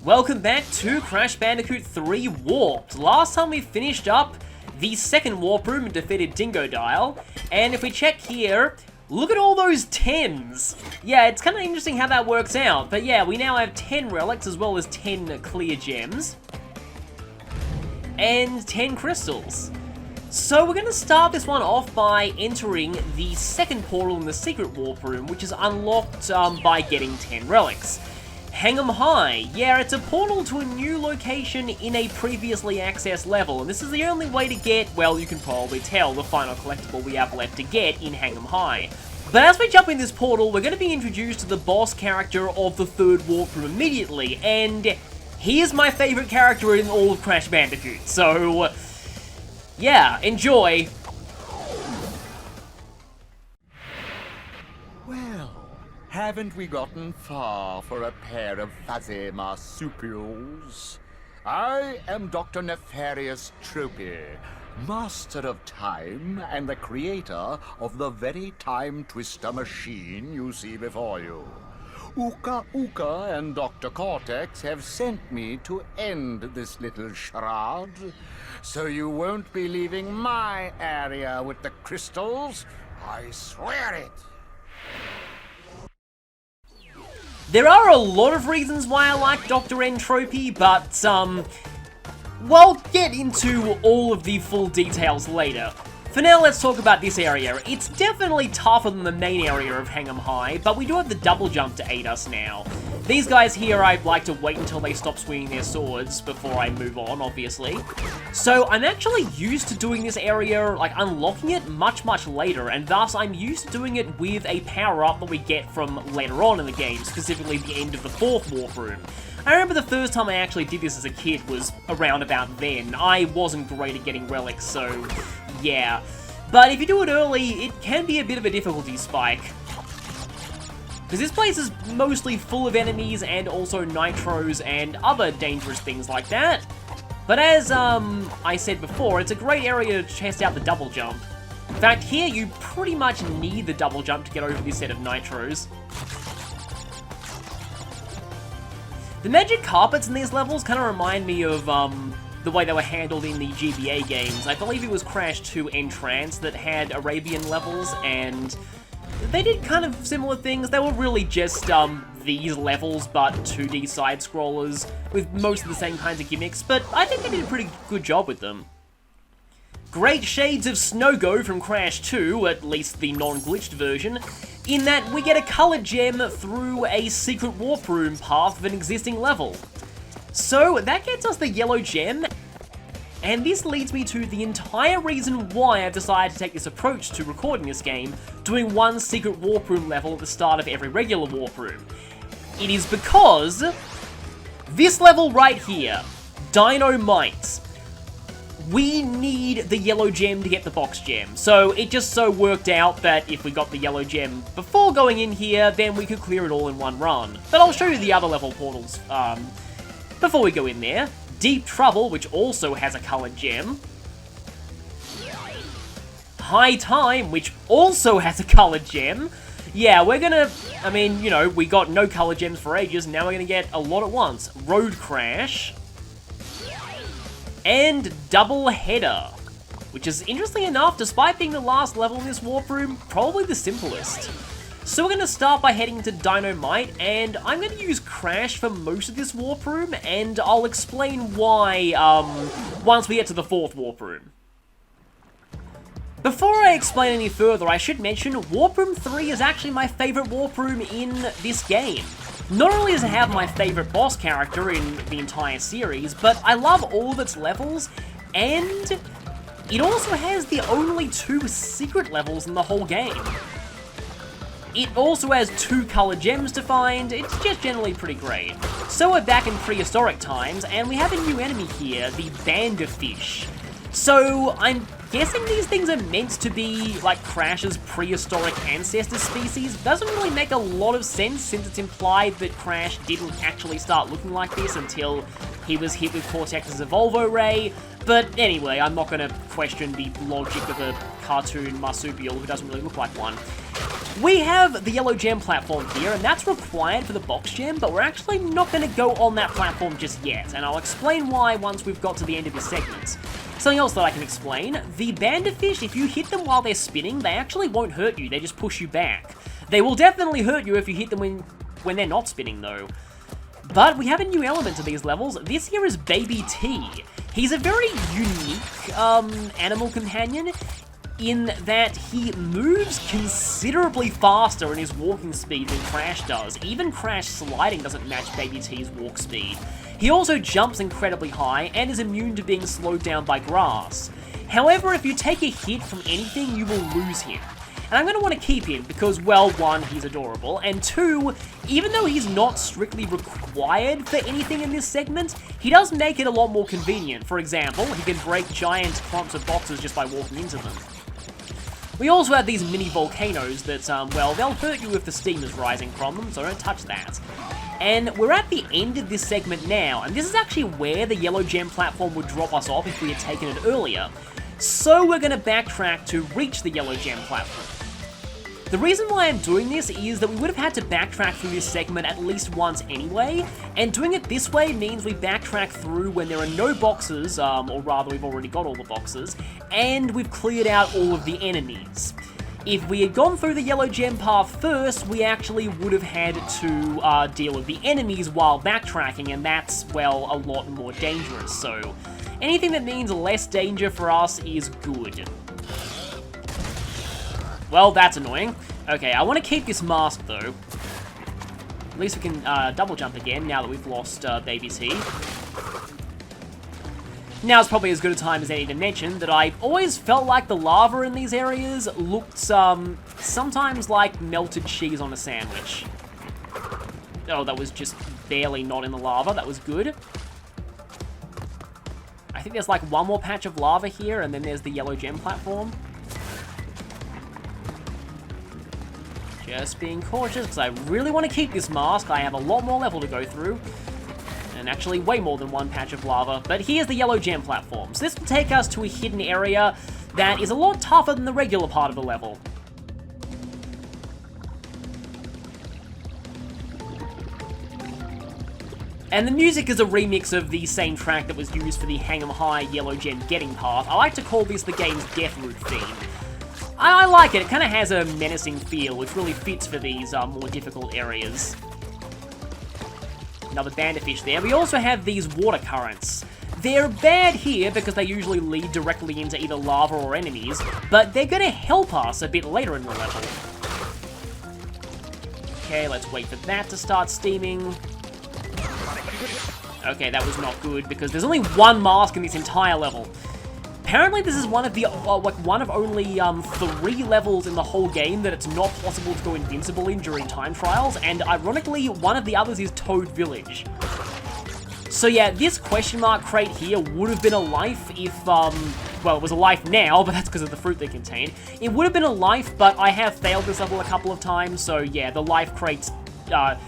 Welcome back to Crash Bandicoot 3 Warped. Last time we finished up the second warp room and defeated Dingodile, and if we check here, look at all those 10s. Yeah, it's kind of interesting how that works out, but yeah, we now have 10 relics as well as 10 clear gems and 10 crystals. So we're going to start this one off by entering the second portal in the secret warp room, which is unlocked by getting 10 relics. Hang 'em High. Yeah, it's a portal to a new location in a previously accessed level, and this is the only way to get, well, you can probably tell, the final collectible we have left to get in Hang 'em High. But as we jump in this portal, we're going to be introduced to the boss character of the third warp room immediately, and he is my favourite character in all of Crash Bandicoot, so yeah, enjoy. Haven't we gotten far for a pair of fuzzy marsupials? I am Dr. Nefarious Entropy, master of time and the creator of the very time twister machine you see before you. Uka Uka and Dr. Cortex have sent me to end this little charade, so you won't be leaving my area with the crystals. I swear it. There are a lot of reasons why I like Dr. Entropy, but, we'll get into all of the full details later. For now, let's talk about this area. It's definitely tougher than the main area of Hang 'em High, but we do have the double jump to aid us now. These guys here, I'd like to wait until they stop swinging their swords before I move on, obviously. So I'm actually used to doing this area, like unlocking it much later, and thus I'm used to doing it with a power-up that we get from later on in the game, specifically the end of the fourth warp room. I remember the first time I actually did this as a kid was around about then. I wasn't great at getting relics, so yeah. But if you do it early, it can be a bit of a difficulty spike. Because this place is mostly full of enemies and also nitros and other dangerous things like that. But as I said before, it's a great area to test out the double jump. In fact, here you pretty much need the double jump to get over this set of nitros. The magic carpets in these levels kind of remind me of the way they were handled in the GBA games. I believe it was Crash 2 Entrance that had Arabian levels, and they did kind of similar things. They were really just these levels, but 2D side-scrollers with most of the same kinds of gimmicks, but I think they did a pretty good job with them. Great shades of Snogo from Crash 2, at least the non-glitched version, in that we get a colored gem through a secret warp room path of an existing level. So that gets us the yellow gem, and this leads me to the entire reason why I've decided to take this approach to recording this game, doing one secret warp room level at the start of every regular warp room. It is because this level right here, Dynomite, we need the yellow gem to get the box gem. So it just so worked out that if we got the yellow gem before going in here, then we could clear it all in one run. But I'll show you the other level portals before we go in there. Deep Trouble, which also has a colored gem. High Time, which also has a colored gem. Yeah, we're gonna, I mean, you know, we got no colored gems for ages, now we're gonna get a lot at once. Road Crash. And Double Header, which is, interesting enough, despite being the last level in this warp room, probably the simplest. So we're going to start by heading to Dynomite, and I'm going to use Crash for most of this warp room, and I'll explain why once we get to the fourth warp room. Before I explain any further, I should mention Warp Room 3 is actually my favourite warp room in this game. Not only does it have my favourite boss character in the entire series, but I love all of its levels, and it also has the only 2 secret levels in the whole game. It also has 2 colored gems to find. It's just generally pretty great. So we're back in prehistoric times, and we have a new enemy here, the Bandicoot. So I'm guessing these things are meant to be like Crash's prehistoric ancestor species. Doesn't really make a lot of sense since it's implied that Crash didn't actually start looking like this until he was hit with Cortex's Evolvo Ray. But anyway, I'm not going to question the logic of a cartoon marsupial who doesn't really look like one. We have the yellow gem platform here, and that's required for the box gem, but we're actually not going to go on that platform just yet, and I'll explain why once we've got to the end of this segment. Something else that I can explain, the bandifish, if you hit them while they're spinning, they actually won't hurt you, they just push you back. They will definitely hurt you if you hit them when they're not spinning though. But we have a new element to these levels. This here is Baby T. He's a very unique animal companion in that he moves considerably faster in his walking speed than Crash does. Even Crash sliding doesn't match Baby T's walk speed. He also jumps incredibly high and is immune to being slowed down by grass. However, if you take a hit from anything, you will lose him. And I'm going to want to keep him because, well, one, he's adorable, and two, even though he's not strictly required for anything in this segment, he does make it a lot more convenient. For example, he can break giant clumps of boxes just by walking into them. We also have these mini volcanoes that, well, they'll hurt you if the steam is rising from them, so don't touch that. And we're at the end of this segment now, and this is actually where the yellow gem platform would drop us off if we had taken it earlier. So we're going to backtrack to reach the yellow gem platform. The reason why I'm doing this is that we would have had to backtrack through this segment at least once anyway, and doing it this way means we backtrack through when there are no boxes, or rather we've already got all the boxes, and we've cleared out all of the enemies. If we had gone through the yellow gem path first, we actually would have had to deal with the enemies while backtracking, and that's, well, a lot more dangerous, so anything that means less danger for us is good. Well, that's annoying. Okay, I want to keep this mask, though. At least we can double jump again, now that we've lost Baby T. Now it's probably as good a time as any to mention that I always felt like the lava in these areas looked, sometimes like melted cheese on a sandwich. Oh, that was just barely not in the lava, that was good. I think there's like one more patch of lava here, and then there's the yellow gem platform. Just being cautious, because I really want to keep this mask. I have a lot more level to go through. And actually way more than one patch of lava. But here's the yellow gem platform. So this will take us to a hidden area that is a lot tougher than the regular part of the level. And the music is a remix of the same track that was used for the Hang 'em High yellow gem getting path. I like to call this the game's death route theme. I like it. It kind of has a menacing feel, which really fits for these more difficult areas. Another bandifish there. We also have these water currents. They're bad here because they usually lead directly into either lava or enemies, but they're going to help us a bit later in the level. Okay, let's wait for that to start steaming. Okay, that was not good because there's only one mask in this entire level. Apparently this is one of the, one of only 3 levels in the whole game that it's not possible to go invincible in during time trials, and ironically, one of the others is Toad Village. So yeah, this question mark crate here would have been a life if, well, it was a life now, but that's because of the fruit they contain. It would have been a life, but I have failed this level a couple of times, so yeah, the life crates that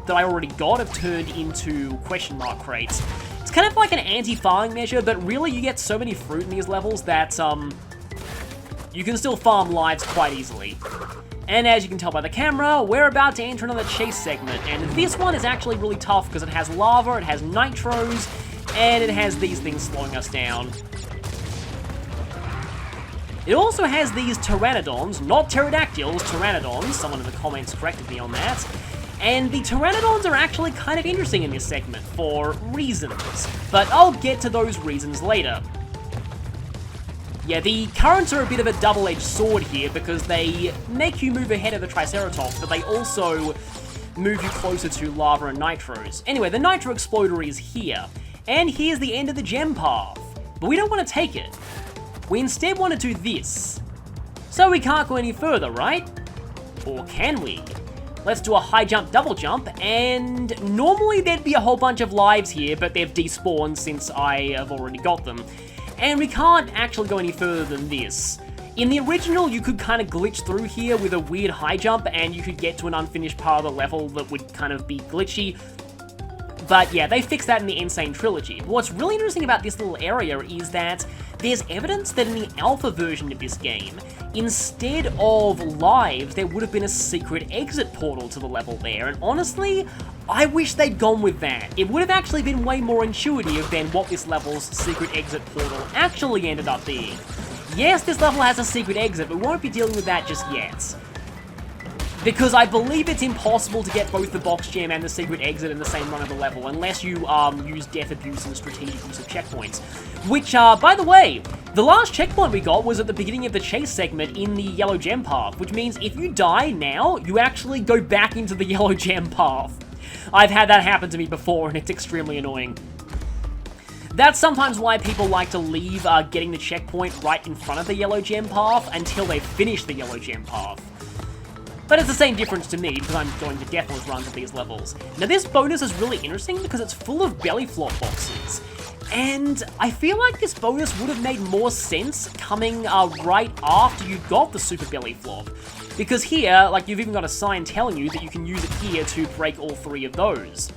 I already got have turned into question mark crates. It's kind of like an anti-farming measure, but really you get so many fruit in these levels that, you can still farm lives quite easily. And as you can tell by the camera, we're about to enter another chase segment, and this one is actually really tough because it has lava, it has nitros, and it has these things slowing us down. It also has these pteranodons, not pterodactyls, pteranodons, someone in the comments corrected me on that. And the pteranodons are actually kind of interesting in this segment, for reasons, but I'll get to those reasons later. Yeah, the currents are a bit of a double-edged sword here, because they make you move ahead of the Triceratops, but they also move you closer to lava and nitros. Anyway, the nitro exploder is here, and here's the end of the gem path, but we don't want to take it. We instead want to do this. So we can't go any further, right? Or can we? Let's do a high jump, double jump, and normally there'd be a whole bunch of lives here, but they've despawned since I have already got them. And we can't actually go any further than this. In the original, you could kind of glitch through here with a weird high jump, and you could get to an unfinished part of the level that would kind of be glitchy. But yeah, they fixed that in the Sane Trilogy. But what's really interesting about this little area is that there's evidence that in the alpha version of this game, instead of lives, there would have been a secret exit portal to the level there, and honestly, I wish they'd gone with that. It would have actually been way more intuitive than what this level's secret exit portal actually ended up being. Yes, this level has a secret exit, but we won't be dealing with that just yet. Because I believe it's impossible to get both the box gem and the secret exit in the same run of the level, unless you use death abuse and strategic use of checkpoints. Which, by the way, the last checkpoint we got was at the beginning of the chase segment in the yellow gem path, which means if you die now, you actually go back into the yellow gem path. I've had that happen to me before, and it's extremely annoying. That's sometimes why people like to leave getting the checkpoint right in front of the yellow gem path until they finish the yellow gem path. But it's the same difference to me, because I'm going to deathless runs at these levels. Now this bonus is really interesting because it's full of belly flop boxes. And I feel like this bonus would have made more sense coming right after you got the super belly flop. Because here, like, you've even got a sign telling you that you can use it here to break all three of those.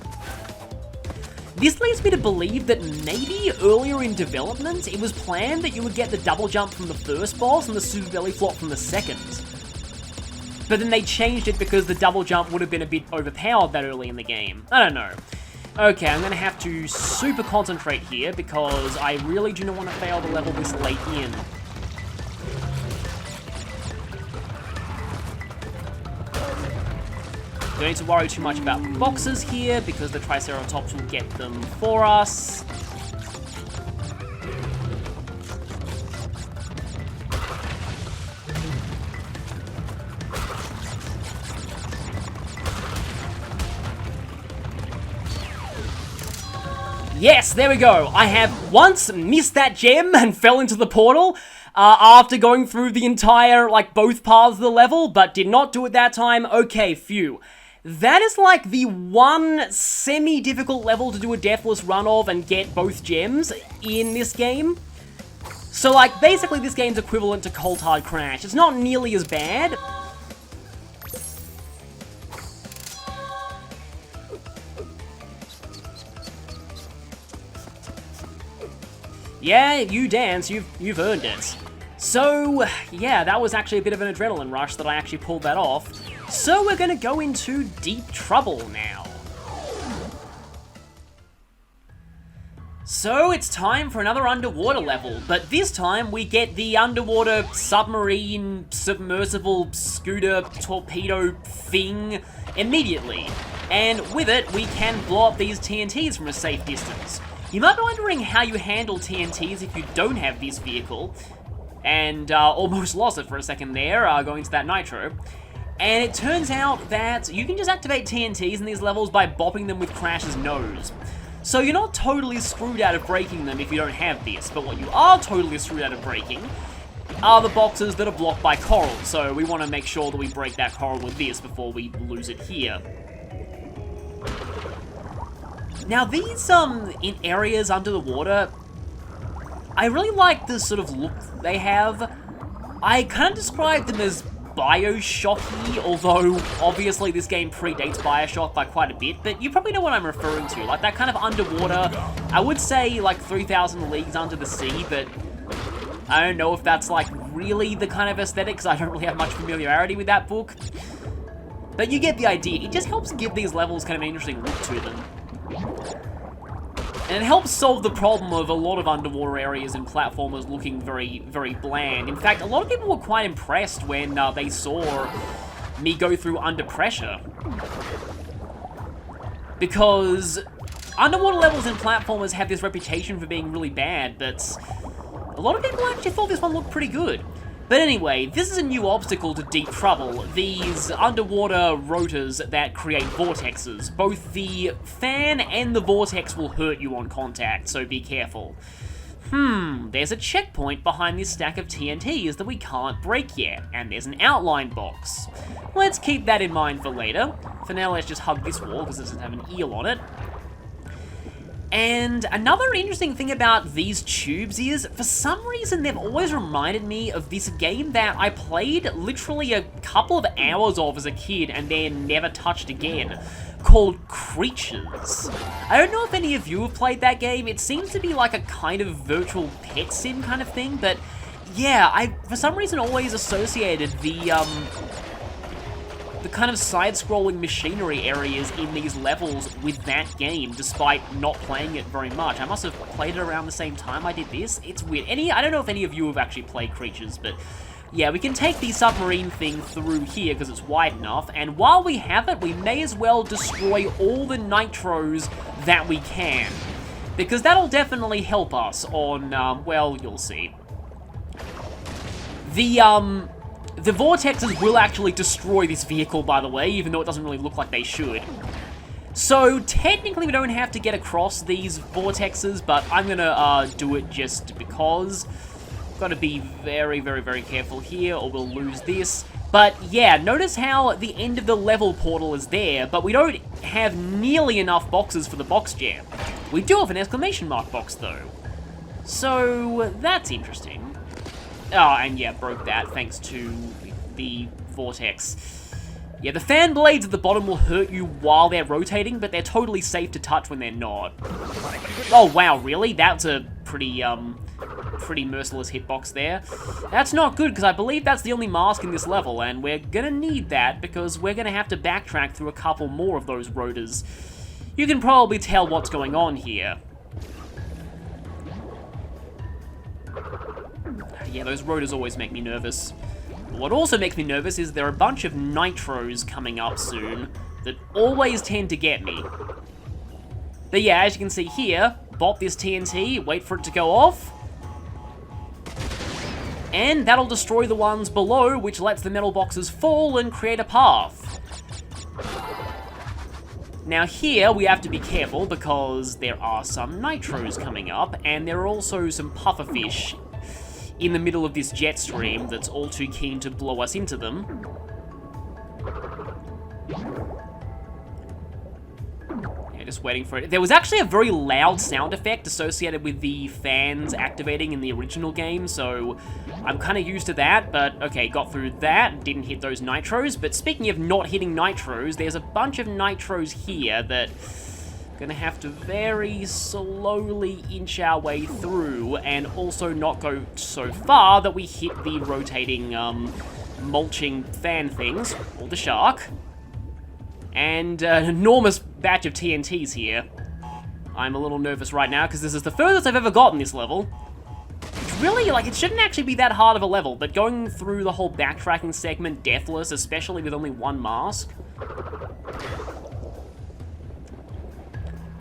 This leads me to believe that maybe earlier in development, it was planned that you would get the double jump from the first boss and the super belly flop from the second. But then they changed it because the double jump would have been a bit overpowered that early in the game. I don't know. Okay, I'm going to have to super concentrate here because I really do not want to fail the level this late in. Don't need to worry too much about boxes here because the Triceratops will get them for us. Yes, there we go. I have once missed that gem and fell into the portal after going through the entire, like, both paths of the level, but did not do it that time. Okay, phew. That is like the one semi-difficult level to do a deathless run of and get both gems in this game. So, like, basically this game's equivalent to Cold Hard Crash. It's not nearly as bad. Yeah, you dance, you've earned it. So, yeah, that was actually a bit of an adrenaline rush that I actually pulled that off. So we're gonna go into deep trouble now. So it's time for another underwater level, but this time we get the underwater submarine, submersible, scooter, torpedo thing immediately. And with it, we can blow up these TNTs from a safe distance. You might be wondering how you handle TNTs if you don't have this vehicle, and almost lost it for a second there, going to that nitro. And it turns out that you can just activate TNTs in these levels by bopping them with Crash's nose. So you're not totally screwed out of breaking them if you don't have this, but what you are totally screwed out of breaking are the boxes that are blocked by coral, so we want to make sure that we break that coral with this before we lose it here. Now these, in areas under the water, I really like the sort of look they have. I kind of describe them as Bioshocky, although obviously this game predates Bioshock by quite a bit, but you probably know what I'm referring to, like that kind of underwater, I would say like 3,000 Leagues Under the Sea, but I don't know if that's like really the kind of aesthetic, because I don't really have much familiarity with that book. But you get the idea, it just helps give these levels kind of an interesting look to them. And it helps solve the problem of a lot of underwater areas and platformers looking very, very bland. In fact, a lot of people were quite impressed when they saw me go through Under Pressure. Because underwater levels in platformers have this reputation for being really bad, but a lot of people actually thought this one looked pretty good. But anyway, this is a new obstacle to Deep Trouble, these underwater rotors that create vortexes. Both the fan and the vortex will hurt you on contact, so be careful. There's a checkpoint behind this stack of TNTs that we can't break yet, and there's an outline box. Let's keep that in mind for later. For now, let's just hug this wall, because it doesn't have an eel on it. And another interesting thing about these tubes is, for some reason, they've always reminded me of this game that I played literally a couple of hours of as a kid and then never touched again, called Creatures. I don't know if any of you have played that game. It seems to be like a kind of virtual pet sim kind of thing, but yeah, I, for some reason, always associated the kind of side-scrolling machinery areas in these levels with that game, despite not playing it very much. I must have played it around the same time I did this. It's weird. I don't know if any of you have actually played Creatures, but yeah, we can take the submarine thing through here because it's wide enough, and while we have it, we may as well destroy all the nitros that we can, because that'll definitely help us on, well, you'll see. The vortexes will actually destroy this vehicle, by the way, even though it doesn't really look like they should. So, technically we don't have to get across these vortexes, but I'm gonna do it just because. Gotta be very, very, very careful here, or we'll lose this. But yeah, notice how the end of the level portal is there, but we don't have nearly enough boxes for the box jam. We do have an exclamation mark box, though. So, that's interesting. Oh, and yeah, broke that thanks to the vortex. Yeah, the fan blades at the bottom will hurt you while they're rotating, but they're totally safe to touch when they're not. Oh, wow, really? That's a pretty merciless hitbox there. That's not good, because I believe that's the only mask in this level, and we're gonna need that, because we're gonna have to backtrack through a couple more of those rotors. You can probably tell what's going on here. Yeah, those rotors always make me nervous. What also makes me nervous is there are a bunch of nitros coming up soon that always tend to get me. But yeah, as you can see here, bop this TNT, wait for it to go off, and that'll destroy the ones below, which lets the metal boxes fall and create a path. Now here, we have to be careful because there are some nitros coming up, and there are also some pufferfish in the middle of this jet stream that's all too keen to blow us into them. Yeah, just waiting for it. There was actually a very loud sound effect associated with the fans activating in the original game, so I'm kind of used to that, but okay, got through that, didn't hit those nitros, but speaking of not hitting nitros, there's a bunch of nitros here that gonna have to very slowly inch our way through, and also not go so far that we hit the rotating, mulching fan things, or the shark. And an enormous batch of TNTs here. I'm a little nervous right now, because this is the furthest I've ever gotten this level. It's really, like, it shouldn't actually be that hard of a level, but going through the whole backtracking segment deathless, especially with only one mask.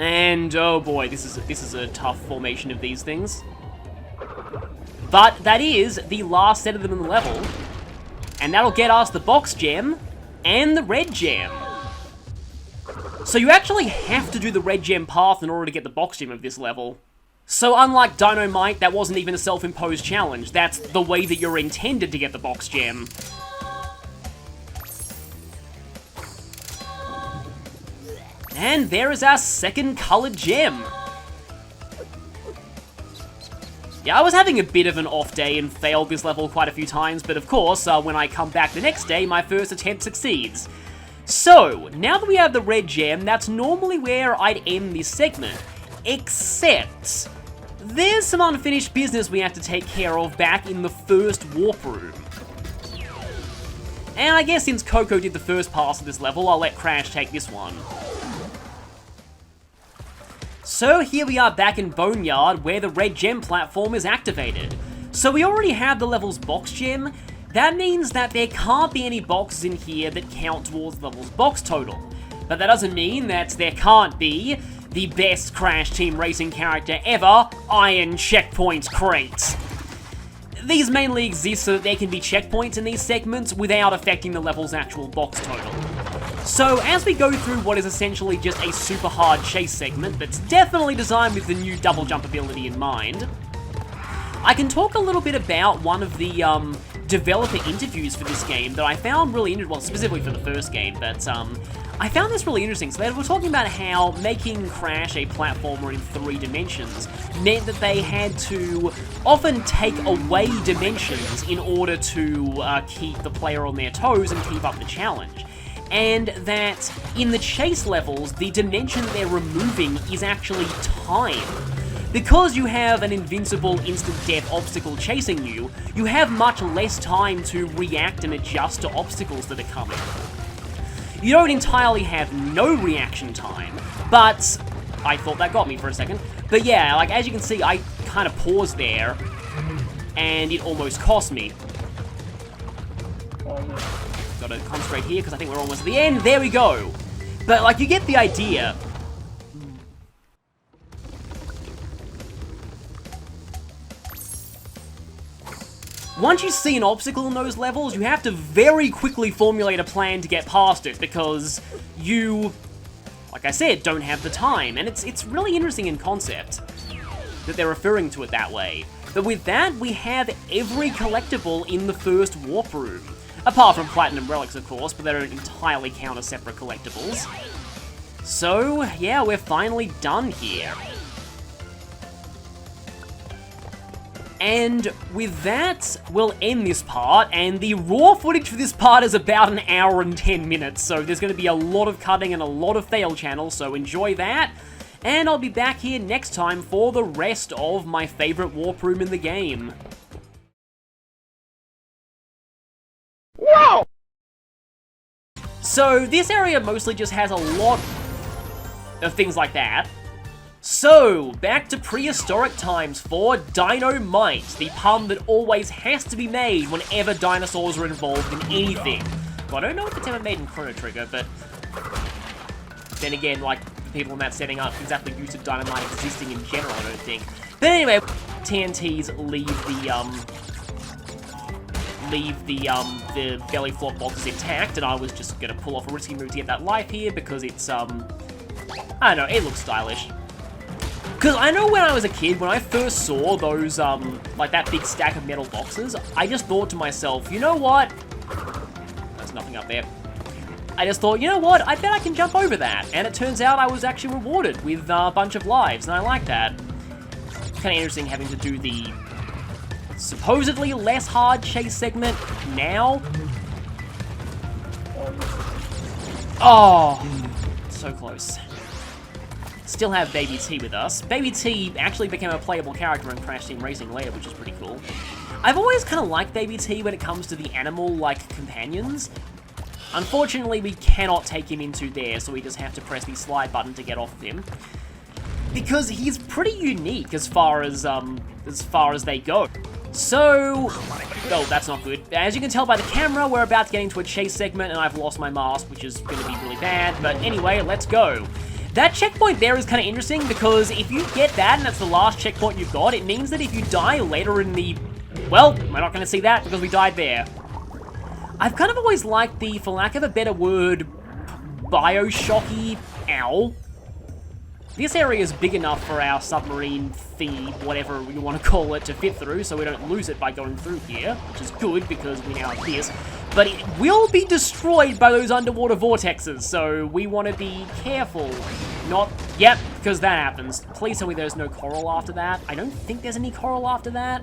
And, oh boy, this is a tough formation of these things. But that is the last set of them in the level, and that'll get us the box gem and the red gem. So you actually have to do the red gem path in order to get the box gem of this level. So unlike Dynomite, that wasn't even a self-imposed challenge. That's the way that you're intended to get the box gem. And there is our second colored gem. Yeah, I was having a bit of an off day and failed this level quite a few times, but of course, when I come back the next day, my first attempt succeeds. So, now that we have the red gem, that's normally where I'd end this segment. Except, there's some unfinished business we have to take care of back in the first warp room. And I guess since Coco did the first pass of this level, I'll let Crash take this one. So here we are back in Boneyard, where the red gem platform is activated. So we already have the level's box gem. That means that there can't be any boxes in here that count towards the level's box total. But that doesn't mean that there can't be the best Crash Team Racing character ever, Iron Checkpoints Crate. These mainly exist so that there can be checkpoints in these segments without affecting the level's actual box total. So as we go through what is essentially just a super hard chase segment that's definitely designed with the new double jump ability in mind, I can talk a little bit about one of the developer interviews for this game that I found really interesting, well, specifically for the first game, but I found this really interesting. So they were talking about how making Crash a platformer in 3 dimensions meant that they had to often take away dimensions in order to keep the player on their toes and keep up the challenge. And that in the chase levels, the dimension they're removing is actually time. Because you have an invincible instant death obstacle chasing you, you have much less time to react and adjust to obstacles that are coming. You don't entirely have no reaction time, but I thought that got me for a second. But yeah, like as you can see, I kind of paused there, and it almost cost me. Gotta concentrate here, because I think we're almost at the end. There we go. But like, you get the idea. Once you see an obstacle in those levels, you have to very quickly formulate a plan to get past it, because you, like I said, don't have the time. And it's really interesting in concept that they're referring to it that way. But with that, we have every collectible in the first warp room. Apart from Platinum Relics, of course, but they don't entirely count as separate collectibles. So, yeah, we're finally done here. And with that, we'll end this part, and the raw footage for this part is about an hour and 10 minutes, so there's going to be a lot of cutting and a lot of fail channels, so enjoy that. And I'll be back here next time for the rest of my favourite warp room in the game. Whoa! So, this area mostly just has a lot of things like that. So, back to prehistoric times for Dynomite, the pun that always has to be made whenever dinosaurs are involved in anything. Well, I don't know if it's ever made in Chrono Trigger, but then again, like, the people in that setting aren't exactly used to Dynamite existing in general, I don't think. But anyway, TNTs leave the belly flop boxes intact, and I was just gonna pull off a risky move to get that life here because it's, I don't know, it looks stylish. Because I know when I was a kid, when I first saw those, like that big stack of metal boxes, I just thought to myself, you know what? There's nothing up there. I just thought, you know what? I bet I can jump over that. And it turns out I was actually rewarded with a bunch of lives, and I like that. Kind of interesting having to do the supposedly less hard chase segment now. Oh, so close. Still have Baby T with us. Baby T actually became a playable character in Crash Team Racing later, which is pretty cool. I've always kind of liked Baby T when it comes to the animal-like companions. Unfortunately, we cannot take him into there, so we just have to press the slide button to get off of him. Because he's pretty unique as far as they go. So, oh, that's not good. As you can tell by the camera, we're about to get into a chase segment, and I've lost my mask, which is going to be really bad. But anyway, let's go. That checkpoint there is kind of interesting because if you get that and that's the last checkpoint you've got, it means that if you die later in the... Well, we're not going to see that because we died there. I've kind of always liked the, for lack of a better word, Bioshocky... Ow. This area is big enough for our submarine thingy, whatever you want to call it, to fit through, so we don't lose it by going through here, which is good because we now have this. But it will be destroyed by those underwater vortexes, so we want to be careful. Not... Yep, because that happens. Please tell me there's no coral after that. I don't think there's any coral after that.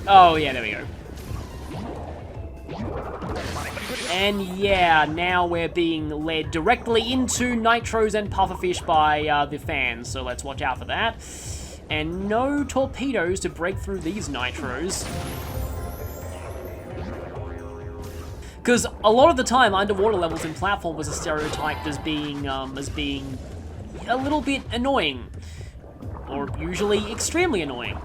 Oh, yeah, there we go. And yeah, now we're being led directly into nitros and pufferfish by the fans, so let's watch out for that. And no torpedoes to break through these nitros. Because a lot of the time, underwater levels in platformers are stereotyped as being a little bit annoying. Or usually extremely annoying.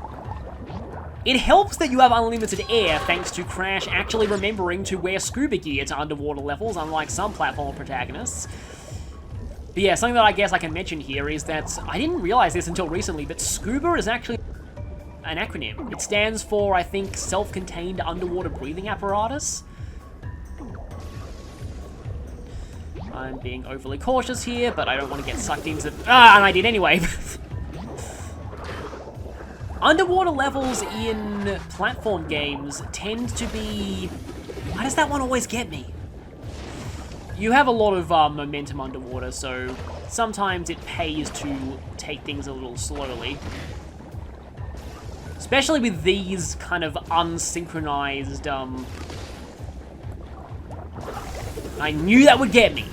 It helps that you have unlimited air thanks to Crash actually remembering to wear scuba gear to underwater levels, unlike some platformer protagonists. But yeah, something that I guess I can mention here is that I didn't realize this until recently, but scuba is actually an acronym. It stands for, I think, self-contained underwater breathing apparatus. I'm being overly cautious here, but I don't want to get sucked into... Ah, and I did anyway. Underwater levels in platform games tend to be... Why does that one always get me? you have a lot of momentum underwater, so sometimes it pays to take things a little slowly. Especially with these kind of unsynchronized, I knew that would get me!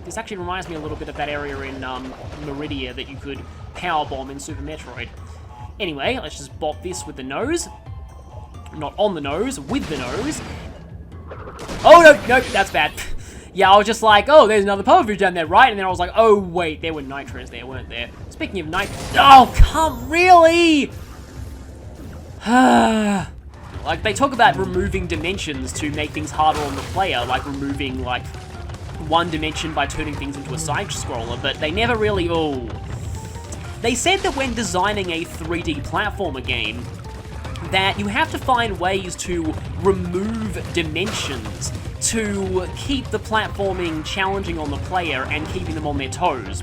This actually reminds me a little bit of that area in Meridia that you could powerbomb in Super Metroid. Anyway, let's just bop this with the nose. Not on the nose, with the nose. Oh, no, that's bad. Yeah, I was just like, oh, there's another power bridge down there, right? And then I was like, oh, wait, there were nitros there, weren't there? Speaking of oh, come, really? Like, they talk about removing dimensions to make things harder on the player, like removing, like, one dimension by turning things into a side-scroller, but they never really, They said that when designing a 3D platformer game, that you have to find ways to remove dimensions to keep the platforming challenging on the player and keeping them on their toes.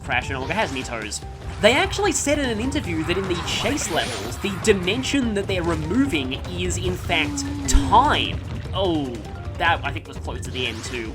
Crash no longer has any toes. They actually said in an interview that in the chase levels, the dimension that they're removing is, in fact, time. Oh, that I think was close to the end too.